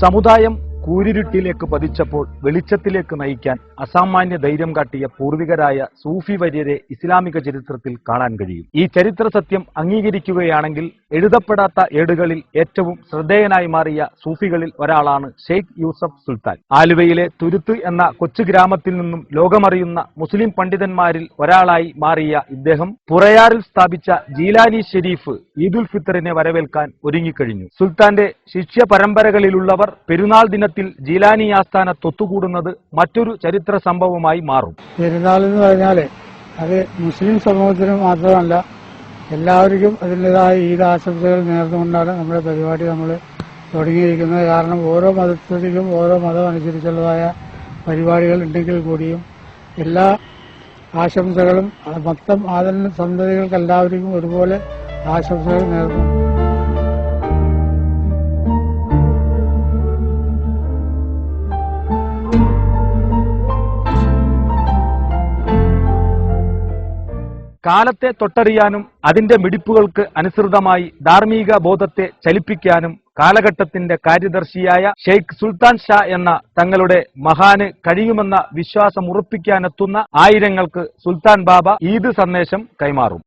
സമുദായം കൂരിരുട്ടിലേക്ക് പതിച്ചപ്പോൾ വെളിച്ചത്തിലേക്ക് നയിക്കാൻ അസാമാന്യ ധൈര്യം കാട്ടിയ പൂർവികരായ സൂഫി വര്യരെ ഇസ്ലാമിക ചരിത്രത്തിൽ കാണാൻ കഴിയും. ഈ ചരിത്ര സത്യം അംഗീകരിക്കുകയാണെങ്കിൽ എഴുതപ്പെടാത്ത ഏടുകളിൽ ഏറ്റവും ശ്രദ്ധേയനായി മാറിയ സൂഫികളിൽ ഒരാളാണ് ഷെയ്ഖ് യൂസഫ് സുൽത്താൻ. ആലുവയിലെ തുരുത്ത് എന്ന കൊച്ചു ഗ്രാമത്തിൽ നിന്നും ലോകമറിയുന്ന മുസ്ലിം പണ്ഡിതന്മാരിൽ ഒരാളായി മാറിയ ഇദ്ദേഹം പുറയാറിൽ സ്ഥാപിച്ച ജീലാനി ഷെരീഫ് ഈദുൽ ഫിത്തറിനെ വരവേൽക്കാൻ ഒരുങ്ങിക്കഴിഞ്ഞു. സുൽത്താന്റെ ശിഷ്യ പരമ്പരകളിലുള്ളവർ പെരുന്നാൾ ദിനത്തിൽ ജീലാനി ആസ്ഥാനത്ത് ഒത്തുകൂടുന്നത് മറ്റൊരു ചരിത്ര സംഭവമായി മാറും. പെരുന്നാൾ എന്ന് പറഞ്ഞാല് അത് മുസ്ലിം സമൂഹത്തിന് മാത്രമല്ല, എല്ലാവർക്കും അതിൻ്റെതായ ഈദ് ആശംസകൾ നേർന്നുകൊണ്ടാണ് നമ്മുടെ പരിപാടി നമ്മൾ തുടങ്ങിയിരിക്കുന്നത്. കാരണം ഓരോ മതത്തിലും ഓരോ മതം അനുസരിച്ചുള്ളതായ പരിപാടികൾ ഉണ്ടെങ്കിൽ കൂടിയും എല്ലാ ആശംസകളും മൊത്തം ആദരണ സന്തതികൾക്ക് എല്ലാവർക്കും ഒരുപോലെ ആശംസകൾ നേർന്നു. കാലത്തെ തൊട്ടറിയാനും അതിന്റെ മിടിപ്പുകൾക്ക് അനുസൃതമായി ധാർമ്മിക ബോധത്തെ ചലിപ്പിക്കാനും കാലഘട്ടത്തിന്റെ കാര്യദർശിയായ ഷെയ്ഖ് സുൽത്താൻ ഷാ എന്ന തങ്ങളുടെ മഹാന് കഴിയുമെന്ന വിശ്വാസം ഉറപ്പിക്കാനെത്തുന്ന ആയിരങ്ങൾക്ക് സുൽത്താൻ ബാബ ഈദ് സന്ദേശം കൈമാറും.